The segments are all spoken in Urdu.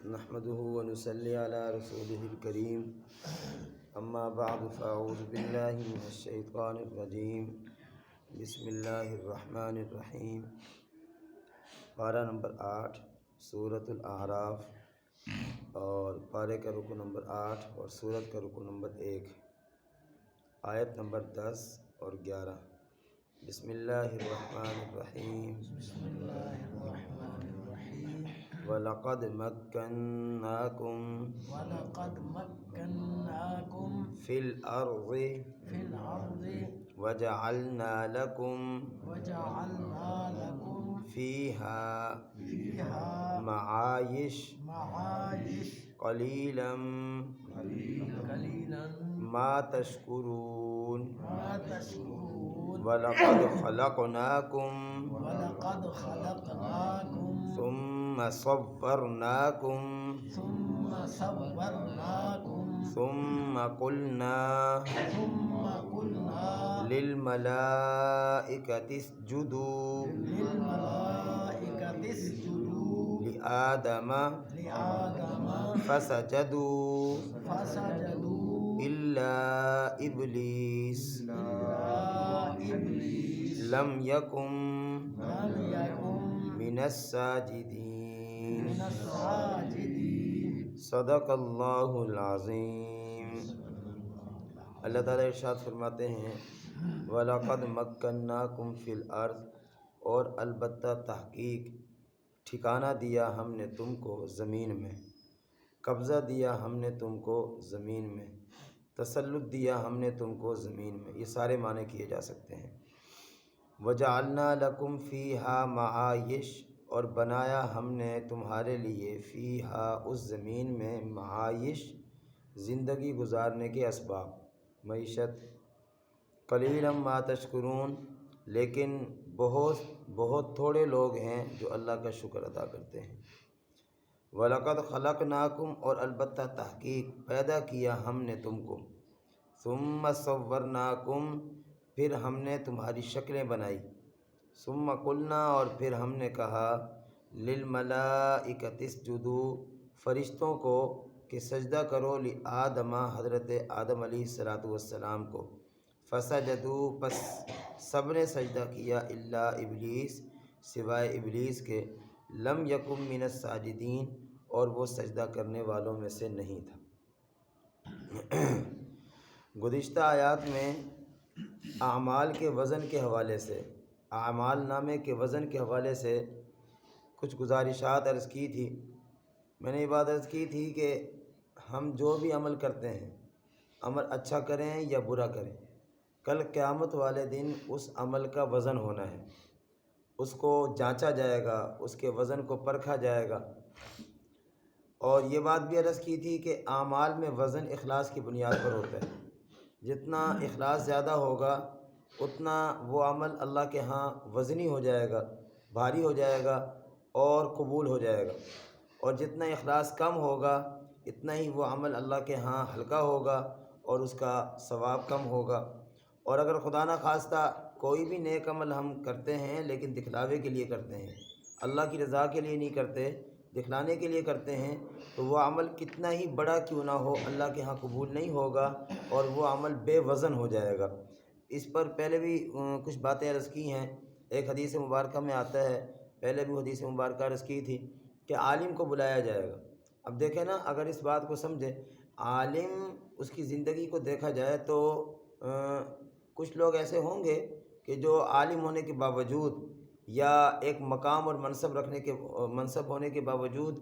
نحمده ونصلي على رسوله الكريم اما بعد فاعوذ باللہ من الشیطان الرجیم بسم اللہ الرحمن الرحیم۔ پارہ نمبر 8 سورۃ الاعراف اور پارے کا رکو نمبر 8 اور سورت کا رکو نمبر 1، آیت نمبر 10 اور 11۔ بسم اللہ الرحمن الرحیم۔ بسم اللہ الرحمن الرحیم۔ وَلَقَدْ مَكَّنَّاكُمْ فِي الْأَرْضِ وَجَعَلْنَا لَكُمْ فِيهَا مَعَايِشَ قَلِيلًا مَا تَشْكُرُونَ۔ وَلَقَدْ خَلَقْنَاكُمْ ثُمَّ صَوَّرْنَاكُمْ ثُمَّ قُلْنَا لِلْمَلَائِكَةِ اسْجُدُوا لِآدَمَ فَسَجَدُوا إِلَّا إِبْلِيسَ لَمْ يَكُنْ مِنَ السَّاجِدِينَ۔ صدق اللہ العظیم۔ اللہ تعالیٰ ارشاد فرماتے ہیں وَلَقَدْ مَكَّنَّاكُمْ فِي الْأَرْضِ، اور البتہ تحقیق ٹھکانہ دیا ہم نے تم کو زمین میں، قبضہ دیا ہم نے تم کو زمین میں، تسلط دیا ہم نے تم کو زمین میں، یہ سارے معنی کیے جا سکتے ہیں۔ وَجَعَلْنَا لَكُمْ فِيهَا مَعَايِشَ، اور بنایا ہم نے تمہارے لیے فیہا اس زمین میں معايش زندگی گزارنے کے اسباب، معیشت۔ قلیلا ما تشکرون، لیکن بہت تھوڑے لوگ ہیں جو اللہ کا شکر ادا کرتے ہیں۔ وَلَقَدْ خَلَقْنَاكُمْ، اور البتہ تحقیق پیدا کیا ہم نے تم کو، ثُمَّ صَوَّرْنَاكُمْ، پھر ہم نے تمہاری شکلیں بنائی، ثُمَّ قُلْنَا، اور پھر ہم نے کہا لِلْمَلَائِكَةِ اسْجُدُوا، فرشتوں کو کہ سجدہ کرو لِآدَمَ، حضرت آدم علیہ السلام کو، فَسَجَدُوا، پس سب نے سجدہ کیا، الا ابلیس، سوائے ابلیس کے، لم یکن من الساجدین، اور وہ سجدہ کرنے والوں میں سے نہیں تھا۔ گزشتہ آیات میں اعمال کے وزن کے حوالے سے، اعمال نامے کے وزن کے حوالے سے کچھ گزارشات عرض کی تھی۔ میں نے یہ بات عرض کی تھی کہ ہم جو بھی عمل کرتے ہیں، عمل اچھا کریں یا برا کریں، کل قیامت والے دن اس عمل کا وزن ہونا ہے، اس کو جانچا جائے گا، اس کے وزن کو پرکھا جائے گا۔ اور یہ بات بھی عرض کی تھی کہ اعمال میں وزن اخلاص کی بنیاد پر ہوتا ہے، جتنا اخلاص زیادہ ہوگا اتنا وہ عمل اللہ کے ہاں وزنی ہو جائے گا، بھاری ہو جائے گا اور قبول ہو جائے گا، اور جتنا اخلاص کم ہوگا اتنا ہی وہ عمل اللہ کے ہاں ہلکا ہوگا اور اس کا ثواب کم ہوگا۔ اور اگر خدا نہ خواستہ کوئی بھی نیک عمل ہم کرتے ہیں لیکن دکھلاوے کے لیے کرتے ہیں، اللہ کی رضا کے لیے نہیں کرتے، دکھلانے کے لیے کرتے ہیں، تو وہ عمل کتنا ہی بڑا کیوں نہ ہو اللہ کے ہاں قبول نہیں ہوگا اور وہ عمل بے وزن ہو جائے گا۔ اس پر پہلے بھی کچھ باتیں عرض کی ہیں۔ ایک حدیث مبارکہ میں آتا ہے، پہلے بھی حدیث مبارکہ عرض کی تھی کہ عالم کو بلایا جائے گا۔ اب دیکھیں نا، اگر اس بات کو سمجھیں، عالم اس کی زندگی کو دیکھا جائے تو کچھ لوگ ایسے ہوں گے کہ جو عالم ہونے کے باوجود یا ایک مقام اور منصب ہونے کے باوجود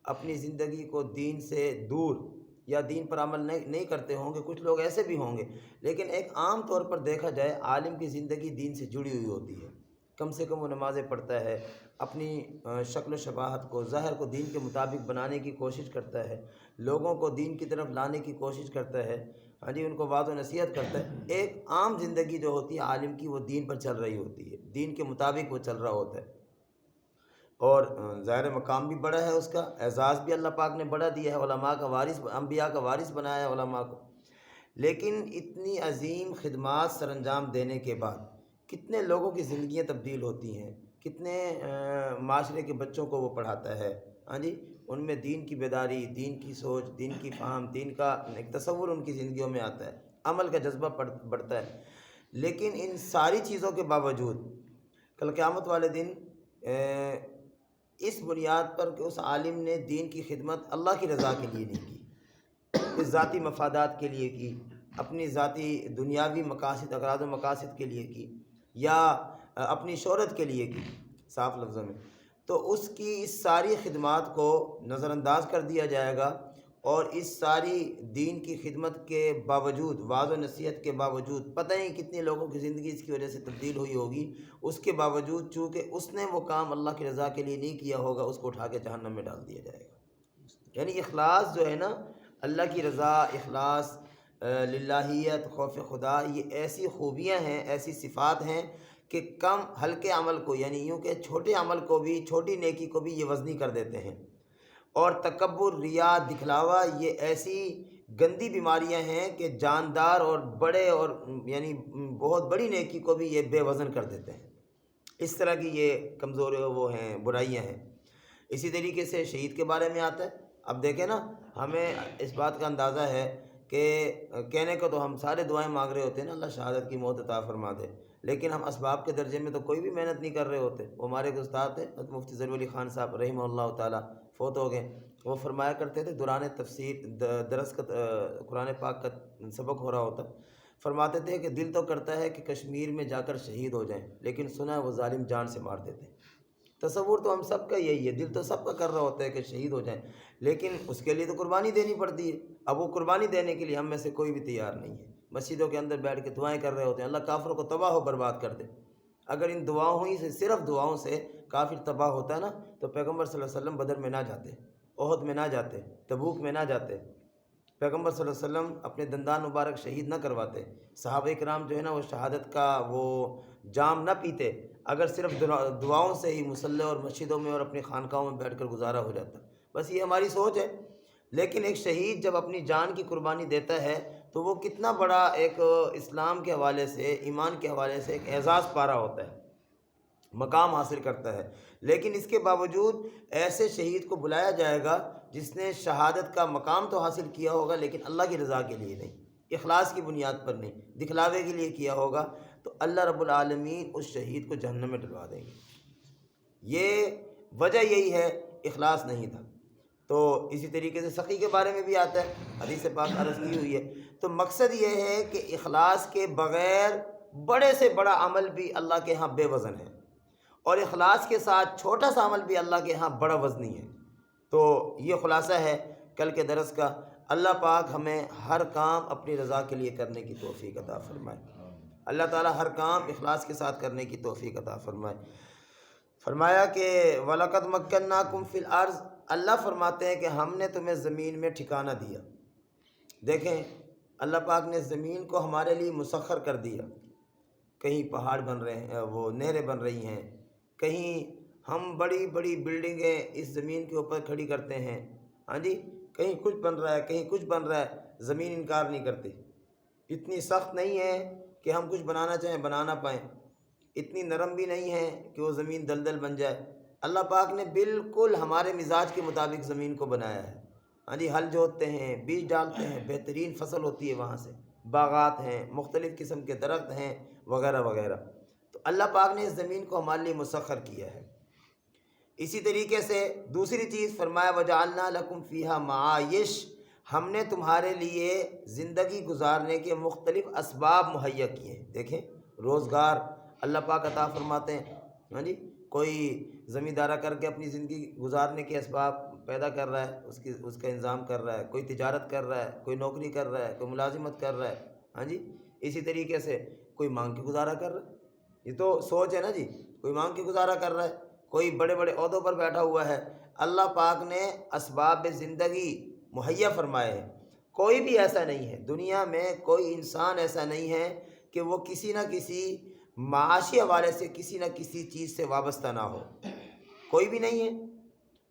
اپنی زندگی کو دین سے دور یا دین پر عمل نہیں کرتے ہوں گے، کچھ لوگ ایسے بھی ہوں گے، لیکن ایک عام طور پر دیکھا جائے عالم کی زندگی دین سے جڑی ہوئی ہوتی ہے، کم سے کم وہ نمازیں پڑھتا ہے، اپنی شکل و شباہت کو، ظاہر کو دین کے مطابق بنانے کی کوشش کرتا ہے، لوگوں کو دین کی طرف لانے کی کوشش کرتا ہے، ہاں جی، ان کو وعظ و نصیحت کرتا ہے۔ ایک عام زندگی جو ہوتی ہے عالم کی، وہ دین پر چل رہی ہوتی ہے، دین کے مطابق وہ چل رہا ہوتا ہے، اور ظاہر مقام بھی بڑا ہے، اس کا اعزاز بھی اللہ پاک نے بڑا دیا ہے، علماء کا وارث، انبیاء کا وارث بنایا ہے علماء کو۔ لیکن اتنی عظیم خدمات سر انجام دینے کے بعد کتنے لوگوں کی زندگیاں تبدیل ہوتی ہیں، کتنے معاشرے کے بچوں کو وہ پڑھاتا ہے، ہاں جی، ان میں دین کی بیداری، دین کی سوچ، دین کی فہم، دین کا ایک تصور ان کی زندگیوں میں آتا ہے، عمل کا جذبہ بڑھتا ہے۔ لیکن ان ساری چیزوں کے باوجود کل قیامت والے دن اس بنیاد پر کہ اس عالم نے دین کی خدمت اللہ کی رضا کے لیے نہیں کی، اس ذاتی مفادات کے لیے کی، اپنی ذاتی دنیاوی مقاصد، اغراض و مقاصد کے لیے کی، یا اپنی شہرت کے لیے کی، صاف لفظوں میں، تو اس کی اس ساری خدمات کو نظر انداز کر دیا جائے گا، اور اس ساری دین کی خدمت کے باوجود، واعظ و نصیحت کے باوجود، پتہ نہیں کتنے لوگوں کی زندگی اس کی وجہ سے تبدیل ہوئی ہوگی، اس کے باوجود چونکہ اس نے وہ کام اللہ کی رضا کے لیے نہیں کیا ہوگا، اس کو اٹھا کے جہنم میں ڈال دیا جائے گا۔ یعنی اخلاص جو ہے نا، اللہ کی رضا، اخلاص، للہیت، خوف خدا، یہ ایسی خوبیاں ہیں، ایسی صفات ہیں کہ کم ہلکے عمل کو، یعنی یوں کہ چھوٹے عمل کو بھی، چھوٹی نیکی کو بھی یہ وزنی کر دیتے ہیں۔ اور تکبر، ریا، دکھلاوا، یہ ایسی گندی بیماریاں ہیں کہ جاندار اور بڑے اور یعنی بہت بڑی نیکی کو بھی یہ بے وزن کر دیتے ہیں۔ اس طرح کی یہ کمزوری وہ ہیں، برائیاں ہیں۔ اسی طریقے سے شہید کے بارے میں آتا ہے۔ اب دیکھیں نا، ہمیں اس بات کا اندازہ ہے کہ کہنے کو تو ہم سارے دعائیں مانگ رہے ہوتے ہیں نا، اللہ شہادت کی موت عطا فرما دے، لیکن ہم اسباب کے درجے میں تو کوئی بھی محنت نہیں کر رہے ہوتے۔ وہ ہمارے ایک استاد تھے حضرت مفتی ظہور علی خان صاحب رحمہ اللہ تعالیٰ، فوت ہو گئے۔ وہ فرمایا کرتے تھے، دوران تفسیر درس کا قرآن پاک کا سبق ہو رہا ہوتا، فرماتے تھے کہ دل تو کرتا ہے کہ کشمیر میں جا کر شہید ہو جائیں، لیکن سنا ہے وہ ظالم جان سے مار دیتے ہیں۔ تصور تو ہم سب کا یہی ہے، دل تو سب کا کر رہا ہوتا ہے کہ شہید ہو جائیں، لیکن اس کے لیے تو قربانی دینی پڑتی ہے۔ اب وہ قربانی دینے کے لیے ہم میں سے کوئی بھی تیار نہیں ہے۔ مسجدوں کے اندر بیٹھ کے دعائیں کر رہے ہوتے ہیں، اللہ کافروں کو تباہ و برباد کر دے۔ اگر ان دعاؤں ہی سے، صرف دعاؤں سے کافر تباہ ہوتا ہے نا، تو پیغمبر صلی اللہ علیہ وسلم بدر میں نہ جاتے، احد میں نہ جاتے، تبوک میں نہ جاتے، پیغمبر صلی اللہ علیہ وسلم اپنے دندان مبارک شہید نہ کرواتے، صحابہ کرام جو ہے نا وہ شہادت کا وہ جام نہ پیتے، اگر صرف دعاؤں سے ہی مصلی اور مسجدوں میں اور اپنی خانقاہوں میں بیٹھ کر گزارا ہو جاتا۔ بس یہ ہماری سوچ ہے۔ لیکن ایک شہید جب اپنی جان کی قربانی دیتا ہے تو وہ کتنا بڑا ایک اسلام کے حوالے سے، ایمان کے حوالے سے ایک اعزاز پا رہا ہوتا ہے، مقام حاصل کرتا ہے۔ لیکن اس کے باوجود ایسے شہید کو بلایا جائے گا جس نے شہادت کا مقام تو حاصل کیا ہوگا، لیکن اللہ کی رضا کے لیے نہیں، اخلاص کی بنیاد پر نہیں، دکھلاوے کے لیے کیا ہوگا، تو اللہ رب العالمین اس شہید کو جہنم میں ڈلوا دیں گے۔ یہ وجہ یہی ہے، اخلاص نہیں تھا۔ تو اسی طریقے سے سخی کے بارے میں بھی آتا ہے، حدیث پاک عرض کی ہوئی ہے۔ تو مقصد یہ ہے کہ اخلاص کے بغیر بڑے سے بڑا عمل بھی اللہ کے ہاں بے وزن ہے، اور اخلاص کے ساتھ چھوٹا سا عمل بھی اللہ کے ہاں بڑا وزنی ہے۔ تو یہ خلاصہ ہے کل کے درس کا۔ اللہ پاک ہمیں ہر کام اپنی رضا کے لیے کرنے کی توفیق عطا فرمائے۔ اللہ تعالیٰ ہر کام اخلاص کے ساتھ کرنے کی توفیق عطا فرمائے۔ فرمایا کہ وَلَقَدْ مَكَّنَّاكُمْ فِي الْأَرْضِ، اللہ فرماتے ہیں کہ ہم نے تمہیں زمین میں ٹھکانہ دیا۔ دیکھیں، اللہ پاک نے زمین کو ہمارے لیے مسخر کر دیا۔ کہیں پہاڑ بن رہے ہیں، وہ نہریں بن رہی ہیں، کہیں ہم بڑی بڑی بلڈنگیں اس زمین کے اوپر کھڑی کرتے ہیں، ہاں جی، کہیں کچھ بن رہا ہے، کہیں کچھ بن رہا ہے، زمین انکار نہیں کرتی۔ اتنی سخت نہیں ہے کہ ہم کچھ بنانا چاہیں بنا نہ پائیں، اتنی نرم بھی نہیں ہے کہ وہ زمین دلدل بن جائے۔ اللہ پاک نے بالکل ہمارے مزاج کے مطابق زمین کو بنایا ہے، ہاں جی، ہل جوتتے ہیں، بیج ڈالتے ہیں، بہترین فصل ہوتی ہے وہاں سے، باغات ہیں، مختلف قسم کے درخت ہیں، وغیرہ وغیرہ۔ تو اللہ پاک نے اس زمین کو ہمارے لیے مسخر کیا ہے۔ اسی طریقے سے دوسری چیز فرمایا وَجَعَلْنَا لَكُمْ فِيهَا مَعَائِشَ، ہم نے تمہارے لیے زندگی گزارنے کے مختلف اسباب مہیا کیے ہیں۔ دیکھیں، روزگار اللہ پاک عطا فرماتے ہیں، ہاں جی، کوئی زمیندارہ کر کے اپنی زندگی گزارنے کے اسباب پیدا کر رہا ہے، اس کا انتظام کر رہا ہے، کوئی تجارت کر رہا ہے، کوئی نوکری کر رہا ہے، کوئی ملازمت کر رہا ہے، ہاں جی، اسی طریقے سے کوئی مانگ کے گزارا کر رہا ہے۔ یہ تو سوچ ہے نا جی، کوئی مانگ کے گزارا کر رہا ہے، کوئی بڑے بڑے عہدوں پر بیٹھا ہوا ہے۔ اللہ پاک نے اسباب زندگی مہیا فرمائے ہیں۔ کوئی بھی ایسا نہیں ہے، دنیا میں کوئی انسان ایسا نہیں ہے کہ وہ کسی نہ کسی معاشی حوالے سے کسی نہ کسی چیز سے وابستہ نہ ہو، کوئی بھی نہیں ہے۔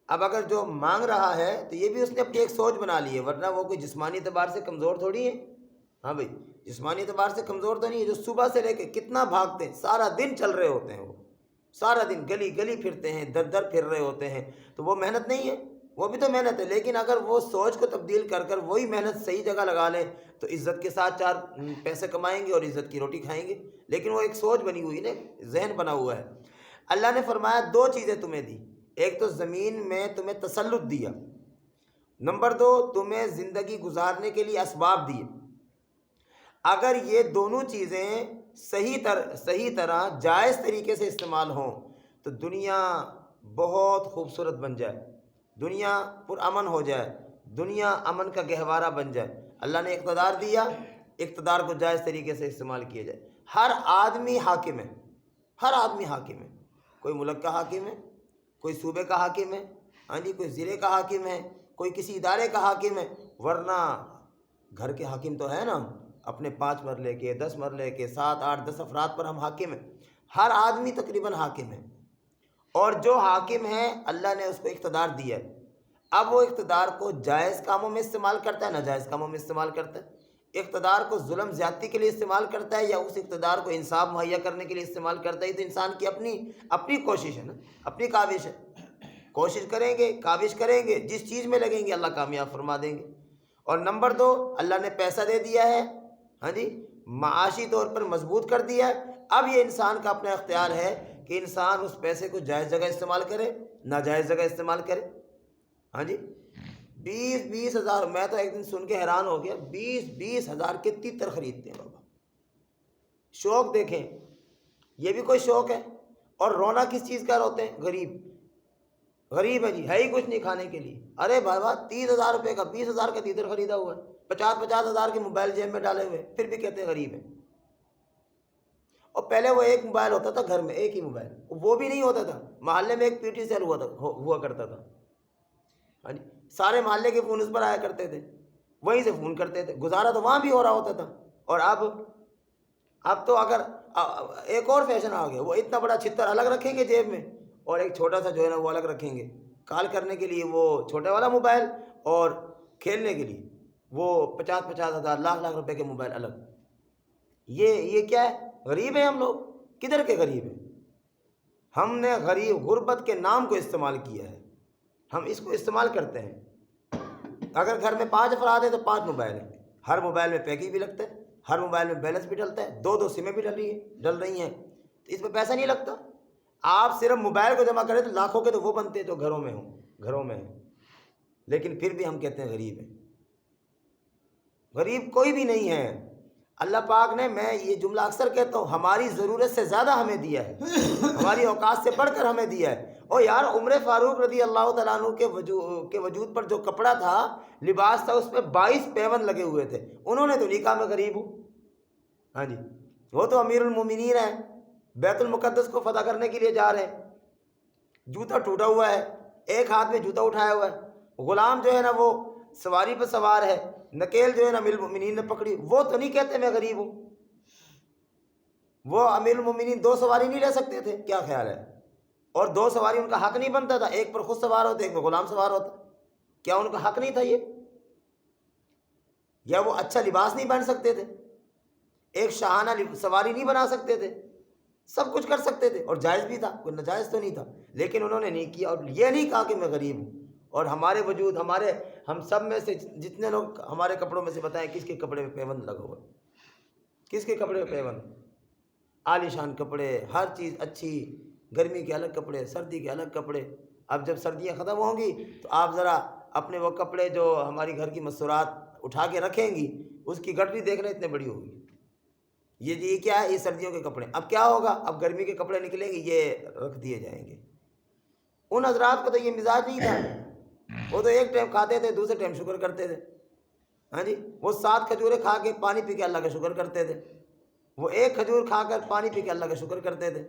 اب اگر جو مانگ رہا ہے تو یہ بھی اس نے اپنی ایک سوچ بنا لی ہے، ورنہ وہ کوئی جسمانی اعتبار سے کمزور تھوڑی ہے۔ ہاں بھائی، جسمانی اعتبار سے کمزور تو نہیں ہے، جو صبح سے لے کے کتنا بھاگتے ہیں، سارا دن چل رہے ہوتے ہیں، وہ سارا دن گلی گلی پھرتے ہیں، در در پھر رہے ہوتے ہیں، تو وہ محنت نہیں ہے؟ وہ بھی تو محنت ہے، لیکن اگر وہ سوچ کو تبدیل کر کر وہی محنت صحیح جگہ لگا لیں تو عزت کے ساتھ چار پیسے کمائیں گے اور عزت کی روٹی کھائیں گے۔ لیکن وہ ایک سوچ بنی ہوئی نا، ذہن بنا ہوا ہے۔ اللہ نے فرمایا دو چیزیں تمہیں دی، ایک تو زمین میں تمہیں تسلط دیا، نمبر دو تمہیں زندگی گزارنے کے لیے اسباب دیے۔ اگر یہ دونوں چیزیں صحیح طرح جائز طریقے سے استعمال ہوں تو دنیا بہت خوبصورت بن جائے، دنیا پرامن ہو جائے، دنیا امن کا گہوارہ بن جائے۔ اللہ نے اقتدار دیا، اقتدار کو جائز طریقے سے استعمال کیا جائے۔ ہر آدمی حاکم ہے، ہر آدمی حاکم ہے، کوئی ملک کا حاکم ہے، کوئی صوبے کا حاکم ہے، ہاں جی، کوئی ضلع کا حاکم ہے، کوئی کسی ادارے کا حاکم ہے، ورنہ گھر کے حاکم تو ہے نا، اپنے 5 مرلے کے 10 مرلے کے 7 8 10 افراد پر ہم حاکم ہیں۔ ہر آدمی تقریباً حاکم ہے، اور جو حاکم ہے اللہ نے اس کو اقتدار دیا ہے۔ اب وہ اقتدار کو جائز کاموں میں استعمال کرتا ہے، ناجائز کاموں میں استعمال کرتا ہے، اقتدار کو ظلم زیادتی کے لیے استعمال کرتا ہے یا اس اقتدار کو انصاف مہیا کرنے کے لیے استعمال کرتا ہے، یہ تو انسان کی اپنی کوشش ہے نا، اپنی کاوش ہے۔ کوشش کریں گے، کاوش کریں گے، جس چیز میں لگیں گے اللہ کامیاب فرما دیں گے۔ اور نمبر 2، اللہ نے پیسہ دے دیا ہے، ہاں جی، معاشی طور پر مضبوط کر دیا ہے۔ اب یہ انسان کا اپنا اختیار ہے کہ انسان اس پیسے کو جائز جگہ استعمال کرے، ناجائز جگہ استعمال کرے۔ ہاں جی، 20 ہزار، میں تو ایک دن سن کے حیران ہو گیا، 20 ہزار کے تیتر خریدتے ہیں بابا۔ شوق دیکھیں، یہ بھی کوئی شوق ہے؟ اور رونا کس چیز کا روتے ہیں؟ غریب ہے جی، ہے ہی کچھ نہیں کھانے کے لیے۔ ارے بابا 30,000 روپے کا 20,000 کا تیتر خریدا ہوا ہے، 50,000 کے موبائل جیب میں ڈالے ہوئے، پھر بھی کہتے ہیں غریب ہیں۔ اور پہلے وہ ایک موبائل ہوتا تھا گھر میں، ایک ہی موبائل، وہ بھی نہیں ہوتا تھا، محلے میں ایک پی ٹی سیل ہوا کرتا تھا، ہاں جی، سارے محلے کے فون اس پر آیا کرتے تھے، وہیں سے فون کرتے تھے، گزارا تو وہاں بھی ہو رہا ہوتا تھا۔ اور اب تو اگر ایک اور فیشن آ گیا، وہ اتنا بڑا چھتر الگ رکھیں گے جیب میں، اور ایک چھوٹا سا جو ہے نا وہ الگ رکھیں گے، کال کرنے کے لیے وہ چھوٹا والا موبائل اور کھیلنے کے لیے وہ 50,000 1,00,000 روپے کے موبائل الگ۔ یہ کیا ہے؟ غریب ہیں ہم لوگ، کدھر کے غریب ہیں؟ ہم نے غربت کے نام کو استعمال کیا ہے، ہم اس کو استعمال کرتے ہیں۔ اگر گھر میں 5 افراد ہیں تو 5 موبائل ہیں، ہر موبائل میں پیکج بھی لگتا ہے، ہر موبائل میں بیلنس بھی ڈلتا ہے، 2 سمیں بھی ڈل رہی ہیں، تو اس میں پیسہ نہیں لگتا۔ آپ صرف موبائل کو جمع کریں تو لاکھوں کے تو وہ بنتے ہیں جو گھروں میں ہیں، لیکن پھر بھی ہم کہتے ہیں غریب ہیں۔ غریب کوئی بھی نہیں ہے۔ اللہ پاک نے، میں یہ جملہ اکثر کہتا ہوں، ہماری ضرورت سے زیادہ ہمیں دیا ہے، ہماری اوقات سے بڑھ کر ہمیں دیا ہے۔ اور یار عمر فاروق رضی اللہ تعالیٰ عنہ کے وجود پر جو کپڑا تھا، لباس تھا، اس پہ 22 پیون لگے ہوئے تھے، انہوں نے تو نہیں کہا میں غریب ہوں۔ ہاں جی، وہ تو امیر المومنین ہیں، بیت المقدس کو فتح کرنے کے لیے جا رہے ہیں، جوتا ٹوٹا ہوا ہے، ایک ہاتھ میں جوتا اٹھایا ہوا ہے، غلام جو ہے نا وہ سواری پہ سوار ہے، نکیل جو ہے نا امیر المومنین نے پکڑی، وہ تو نہیں کہتے میں غریب ہوں۔ وہ امیر المومنین 2 سواری نہیں لے سکتے تھے؟ کیا خیال ہے؟ اور 2 سواری ان کا حق نہیں بنتا تھا؟ ایک پر خود سوار ہوتے، ایک پر غلام سوار ہوتا، کیا ان کا حق نہیں تھا یہ؟ یا وہ اچھا لباس نہیں پہن سکتے تھے؟ ایک شاہانہ سواری نہیں بنا سکتے تھے؟ سب کچھ کر سکتے تھے، اور جائز بھی تھا، کوئی ناجائز تو نہیں تھا، لیکن انہوں نے نہیں کیا، اور یہ نہیں کہا کہ میں غریب ہوں۔ اور ہمارے وجود، ہم سب میں سے جتنے لوگ ہمارے کپڑوں میں سے بتائیں کس کے کپڑے میں پیوند لگا ہوا ہے؟ کس کے کپڑے میں پیوند؟ عالی شان کپڑے، ہر چیز اچھی، گرمی کے الگ کپڑے، سردی کے الگ کپڑے۔ اب جب سردیاں ختم ہوں گی تو آپ ذرا اپنے وہ کپڑے جو ہماری گھر کی مستورات اٹھا کے رکھیں گی، اس کی گٹری دیکھنا اتنے بڑی ہوگی۔ یہ کیا ہے؟ یہ سردیوں کے کپڑے۔ اب کیا ہوگا؟ اب گرمی کے کپڑے نکلیں گے، یہ رکھ دیے جائیں گے۔ ان حضرات کو تو یہ مزاج نہیں تھا، وہ تو ایک ٹائم کھاتے تھے، دوسرے ٹائم شکر کرتے تھے۔ ہاں جی، وہ 7 کھجوریں کھا کے پانی پی کے اللہ کا شکر کرتے تھے، وہ 1 کھجور کھا کر پانی پی کے اللہ کا شکر کرتے تھے۔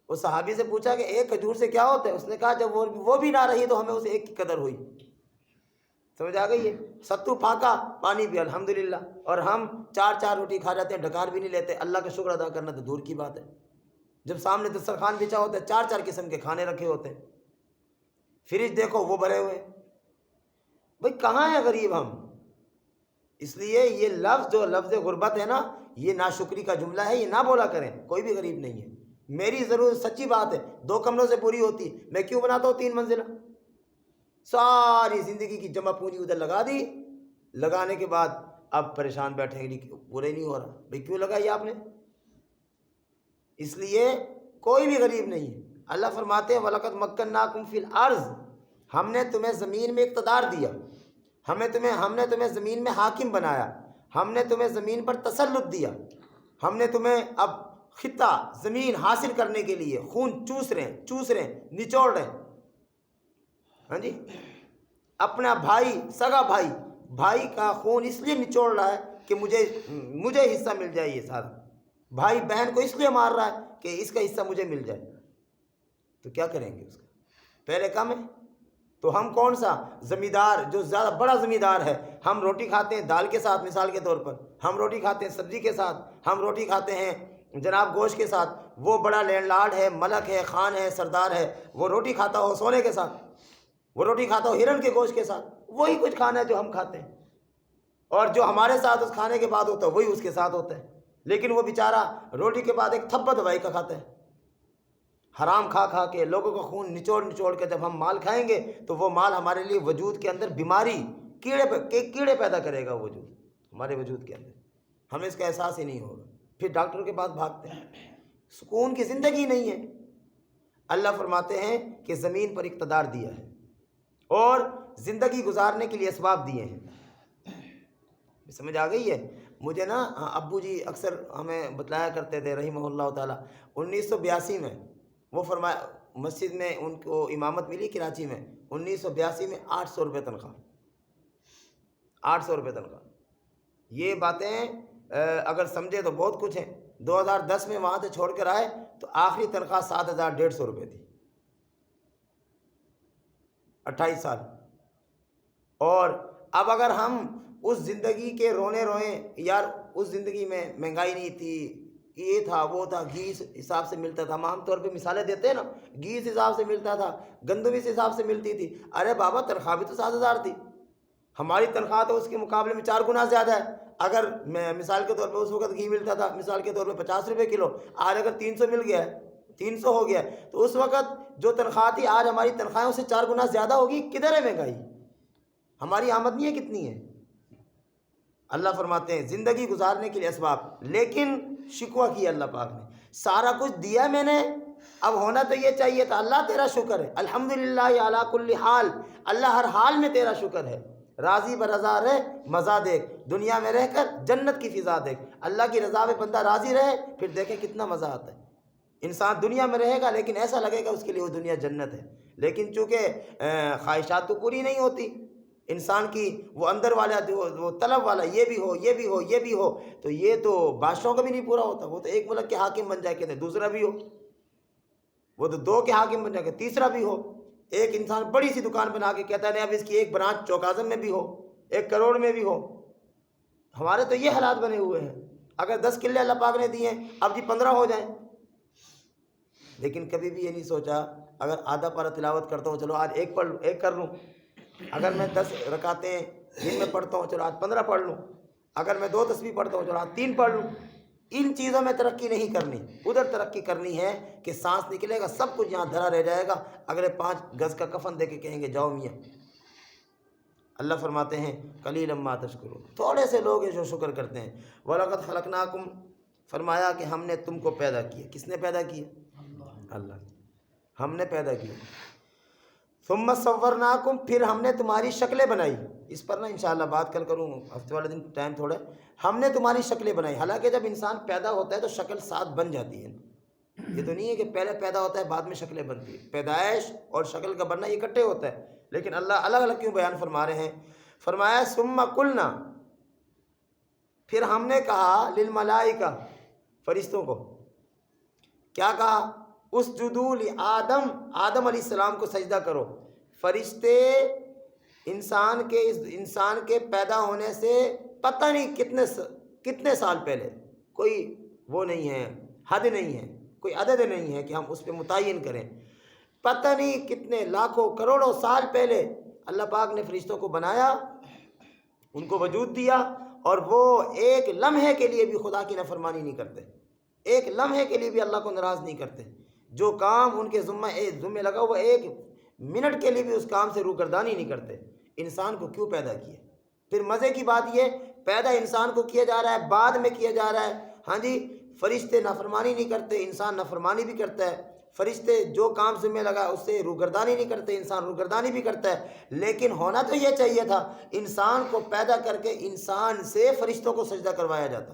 اس صحابی سے پوچھا کہ 1 کھجور سے کیا ہوتا ہے؟ اس نے کہا جب وہ بھی نہ رہی تو ہمیں اسے 1 کی قدر ہوئی۔ سمجھ آ گئی ہے؟ ستو پھانکا پانی بھی الحمدللہ، اور ہم 4 روٹی کھا جاتے ہیں، ڈکار بھی نہیں لیتے۔ اللہ کا شکر ادا کرنا تو دور کی بات ہے۔ جب سامنے دسترخوان بچھا ہوتا ہے، 4 قسم کے کھانے رکھے ہوتے ہیں، فریج دیکھو وہ بھرے ہوئے، بھئی کہاں ہے غریب ہم؟ اس لیے یہ لفظ غربت ہے نا، یہ ناشکری کا جملہ ہے، یہ نہ بولا کریں۔ کوئی بھی غریب نہیں ہے، میری ضرورت سچی بات ہے 2 کمروں سے پوری ہوتی، میں کیوں بناتا ہوں 3 منزلہ؟ ساری زندگی کی جمع پونجی ادھر لگا دی، لگانے کے بعد اب پریشان بیٹھے ہیں کہ پورے نہیں ہو رہا. بھائی کیوں لگائی آپ نے؟ اس لیے کوئی بھی غریب نہیں ہے. اللہ فرماتے ہیں وَلَقَدْ مَكَّنَّاكُمْ فِي الْأَرْضِ، ہم نے تمہیں زمین میں اقتدار دیا، ہم نے تمہیں زمین میں حاکم بنایا، ہم نے تمہیں زمین پر تسلط دیا، ہم نے تمہیں اب خطہ زمین حاصل کرنے کے لیے خون چوس رہے ہیں، نچوڑ رہے ہیں. ہاں جی، اپنا بھائی، سگا بھائی کا خون اس لیے نچوڑ رہا ہے کہ مجھے حصہ مل جائے. یہ سارا بھائی بہن کو اس لیے مار رہا ہے کہ اس کا حصہ مجھے مل جائے. تو کیا کریں گے اس کا؟ پہلے کم ہے تو ہم کون سا زمیندار جو زیادہ بڑا زمیندار ہے، ہم روٹی کھاتے ہیں دال کے ساتھ، مثال کے طور پر ہم روٹی کھاتے ہیں سبزی کے ساتھ، ہم روٹی کھاتے ہیں جناب گوشت کے ساتھ. وہ بڑا لینڈ لارڈ ہے، ملک ہے، خان ہے، سردار ہے، وہ روٹی کھاتا ہو سونے کے ساتھ، وہ روٹی کھاتا ہو ہرن کے گوشت کے ساتھ. وہی کچھ کھانا ہے جو ہم کھاتے ہیں، اور جو ہمارے ساتھ اس کھانے کے بعد ہوتا ہے وہی اس کے ساتھ ہوتا ہے. لیکن وہ بیچارہ روٹی کے بعد ایک تھپا دوائی کا کھاتا ہے. حرام کھا کے لوگوں کا خون نچوڑ کے جب ہم مال کھائیں گے تو وہ مال ہمارے لیے وجود کے اندر بیماری، کیڑے پیدا کرے گا وجود ہمارے وجود کے اندر. ہمیں اس کا احساس ہی نہیں ہوگا، پھر ڈاکٹر کے پاس بھاگتے ہیں. سکون کی زندگی نہیں ہے. اللہ فرماتے ہیں کہ زمین پر اقتدار دیا ہے اور زندگی گزارنے کے لیے اسباب دیے ہیں. سمجھ آ گئی ہے؟ مجھے نا ابو جی اکثر ہمیں بتلایا کرتے تھے رحمہ اللہ تعالیٰ، 1982 میں وہ فرمایا، مسجد میں ان کو امامت ملی کراچی میں 1982 میں 800 روپے تنخواہ. 800 روپے تنخواہ. یہ باتیں اگر سمجھے تو بہت کچھ ہیں. 2010 میں وہاں سے چھوڑ کر آئے تو آخری تنخواہ 7,150 روپے تھی. 28 سال. اور اب اگر ہم اس زندگی کے روئیں یار، اس زندگی میں مہنگائی نہیں تھی، یہ تھا وہ تھا، گھی اس حساب سے ملتا تھا. ہم عام طور پہ مثالیں دیتے ہیں نا، گھی اس حساب سے ملتا تھا، گندم اس حساب سے ملتی تھی. ارے بابا تنخواہ بھی تو 7,000 تھی. ہماری تنخواہ تو اس کے مقابلے میں 4 گنا زیادہ ہے. اگر مثال کے طور پہ اس وقت گھی ملتا تھا مثال کے طور پہ 50 روپے کلو، آج اگر 300 مل گیا ہے، 300 ہو گیا ہے، تو اس وقت جو تنخواہ تھی آج ہماری تنخواہیں سے 4 گنا زیادہ ہوگی. کدھر ہے مہنگائی؟ ہماری آمدنیاں کتنی ہیں؟ اللہ فرماتے ہیں زندگی گزارنے کے لیے اسباب، لیکن شکوہ کیا اللہ پاک نے. سارا کچھ دیا میں نے، اب ہونا تو یہ چاہیے تھا. اللہ تیرا شکر ہے، الحمدللہ علی کل حال، اللہ ہر حال میں تیرا شکر ہے. راضی برضا رہ، مزہ دیکھ، دنیا میں رہ کر جنت کی فضا دیکھ. اللہ کی رضا میں بندہ راضی رہے، پھر دیکھیں کتنا مزہ آتا ہے. انسان دنیا میں رہے گا لیکن ایسا لگے گا اس کے لیے وہ دنیا جنت ہے. لیکن چونکہ خواہشات تو پوری نہیں ہوتی انسان کی، وہ اندر والا وہ طلب والا، یہ بھی ہو یہ بھی ہو یہ بھی ہو، تو یہ تو بادشاہوں کا بھی نہیں پورا ہوتا. وہ تو ایک ملک کے حاکم بن جائے کہتے ہیں دوسرا بھی ہو، وہ تو 2 کے حاکم بن جائے کہ تیسرا بھی ہو. ایک انسان بڑی سی دکان بنا کے کہتا ہے نہیں اب اس کی ایک برانچ چوک اعظم میں بھی ہو، 1 کروڑ میں بھی ہو. ہمارے تو یہ حالات بنے ہوئے ہیں. اگر 10 کلے اللہ پاک نے دیے ہیں، اب جی 15 ہو جائیں. لیکن کبھی بھی یہ نہیں سوچا اگر آدھا پارہ تلاوت کرتا ہوں چلو آج 1 کر لوں، اگر میں 10 رکعتیں دن میں پڑھتا ہوں چلو آج 15 پڑھ لوں، اگر میں 2 تسبیح پڑھتا ہوں چلو آج 3 پڑھ لوں. ان چیزوں میں ترقی نہیں کرنی، ادھر ترقی کرنی ہے کہ سانس نکلے گا سب کچھ یہاں دھرا رہ جائے گا، اگلے 5 گز کا کفن دے کے کہیں گے جاؤ میاں. اللہ فرماتے ہیں قلیلا ما تشکرون، تھوڑے سے لوگ ہیں جو شکر کرتے ہیں. وَلَقَدْ خَلَقْنَاكُمْ، فرمایا کہ ہم نے تم کو پیدا کیا. کس نے پیدا کیا؟ اللہ. ہم نے پیدا کیا. ثُمَّ صَوَّرْنَاكُمْ، پھر ہم نے تمہاری شکلیں بنائی. اس پر نا انشاءاللہ بات کل کروں، ہفتے والے دن ٹائم تھوڑا ہے. ہم نے تمہاری شکلیں بنائی. حالانکہ جب انسان پیدا ہوتا ہے تو شکل ساتھ بن جاتی ہے. یہ تو نہیں ہے کہ پہلے پیدا ہوتا ہے بعد میں شکلیں بنتی ہیں. پیدائش اور شکل کا بننا یہ اکٹھے ہوتا ہے. لیکن اللہ الگ الگ کیوں بیان فرما رہے ہیں؟ فرمایا ثُمَّ قُلْنَا، پھر ہم نے کہا للملائکہ، فرشتوں کو کیا کہا؟ اسجدوا لآدم، آدم علیہ السلام کو سجدہ کرو. فرشتے انسان کے پیدا ہونے سے پتہ نہیں کتنے سال پہلے، کوئی وہ نہیں ہے، حد نہیں ہے، کوئی عدد نہیں ہے کہ ہم اس پہ متعین کریں. پتہ نہیں کتنے لاکھوں کروڑوں سال پہلے اللہ پاک نے فرشتوں کو بنایا، ان کو وجود دیا، اور وہ ایک لمحے کے لیے بھی خدا کی نافرمانی نہیں کرتے. ایک لمحے کے لیے بھی اللہ کو ناراض نہیں کرتے. جو کام ان کے ذمہ لگا وہ ایک منٹ کے لیے بھی اس کام سے روگردانی نہیں کرتے۔ انسان کو کیوں پیدا کیا؟ پھر مزے کی بات یہ، پیدا انسان کو کیا جا رہا ہے، بعد میں کیا جا رہا ہے، ہاں جی، فرشتے نافرمانی نہیں کرتے، انسان نافرمانی بھی کرتا ہے۔ فرشتے جو کام ذمہ لگا اس سے روگردانی نہیں کرتے، انسان روگردانی بھی کرتا ہے۔ لیکن ہونا تو یہ چاہیے تھا، انسان کو پیدا کر کے انسان سے فرشتوں کو سجدہ کروایا جاتا،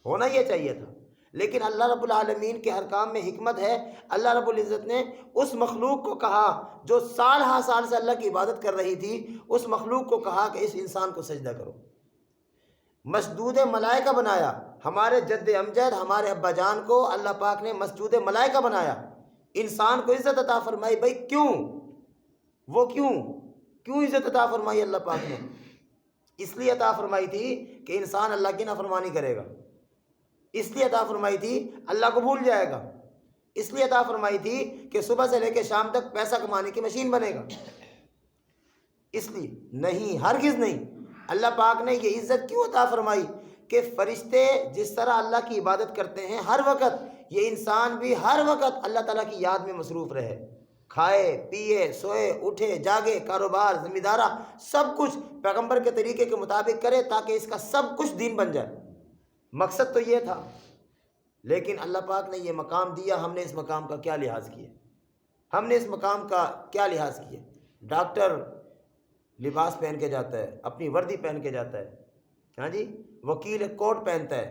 ہونا یہ چاہیے تھا۔ لیکن اللہ رب العالمین کے ہر کام میں حکمت ہے۔ اللہ رب العزت نے اس مخلوق کو کہا جو سال ہا سال سے اللہ کی عبادت کر رہی تھی، اس مخلوق کو کہا کہ اس انسان کو سجدہ کرو۔ مسجود ملائکہ بنایا، ہمارے جد امجد ہمارے ابا جان کو اللہ پاک نے مسجود ملائکہ بنایا، انسان کو عزت عطا فرمائی۔ بھائی کیوں؟ وہ کیوں عزت عطا فرمائی اللہ پاک نے؟ اس لیے عطا فرمائی تھی کہ انسان اللہ کی نافرمانی کرے گا، اس لیے عطا فرمائی تھی اللہ کو بھول جائے گا، اس لیے عطا فرمائی تھی کہ صبح سے لے کے شام تک پیسہ کمانے کی مشین بنے گا، اس لیے نہیں، ہرگز نہیں۔ اللہ پاک نے یہ عزت کیوں عطا فرمائی کہ فرشتے جس طرح اللہ کی عبادت کرتے ہیں ہر وقت، یہ انسان بھی ہر وقت اللہ تعالیٰ کی یاد میں مصروف رہے، کھائے پیے سوئے اٹھے جاگے، کاروبار ذمہ دارہ سب کچھ پیغمبر کے طریقے کے مطابق کرے تاکہ اس کا سب کچھ دین بن جائے۔ مقصد تو یہ تھا، لیکن اللہ پاک نے یہ مقام دیا، ہم نے اس مقام کا کیا لحاظ کیا؟ ہم نے اس مقام کا کیا لحاظ کیا؟ ڈاکٹر لباس پہن کے جاتا ہے، اپنی وردی پہن کے جاتا ہے، ہاں جی، وکیل کوٹ پہنتا ہے،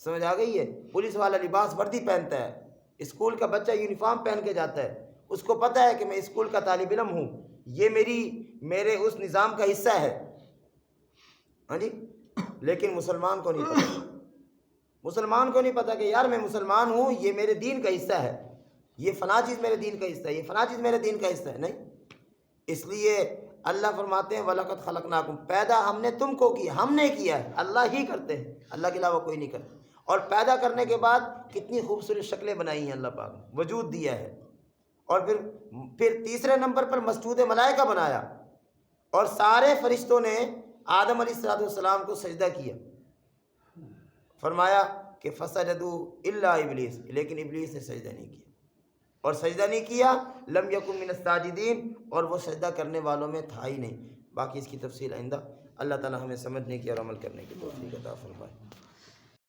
سمجھ آ گئی ہے، پولیس والا لباس وردی پہنتا ہے، اسکول کا بچہ یونیفارم پہن کے جاتا ہے، اس کو پتہ ہے کہ میں اسکول کا طالب علم ہوں، یہ میرے اس نظام کا حصہ ہے، ہاں جی۔ لیکن مسلمان کو نہیں پتہ، مسلمان کو نہیں پتہ کہ یار میں مسلمان ہوں، یہ میرے دین کا حصہ ہے، یہ فلاں چیز میرے دین کا حصہ ہے، یہ فلاں چیز میرے دین کا حصہ ہے، نہیں۔ اس لیے اللہ فرماتے ہیں وَلَقَدْ خَلَقْنَاكُمْ، پیدا ہم نے تم کو کیا، ہم نے کیا ہے، اللہ ہی کرتے ہیں، اللہ کے علاوہ کوئی نہیں کرتا۔ اور پیدا کرنے کے بعد کتنی خوبصورت شکلیں بنائی ہیں اللہ پاک نے، وجود دیا ہے۔ اور پھر تیسرے نمبر پر مسجود ملائکہ بنایا، اور سارے فرشتوں نے آدم علیہ السلام کو سجدہ کیا، فرمایا کہ فَسَجَدُوا إِلَّا إِبْلِيسَ، لیکن ابلیس نے سجدہ نہیں کیا، اور سجدہ نہیں کیا لم یکن من الساجدین، اور وہ سجدہ کرنے والوں میں تھا ہی نہیں۔ باقی اس کی تفصیل آئندہ۔ اللہ تعالی ہمیں سمجھنے کی اور عمل کرنے کی توفیق عطا فرمائے۔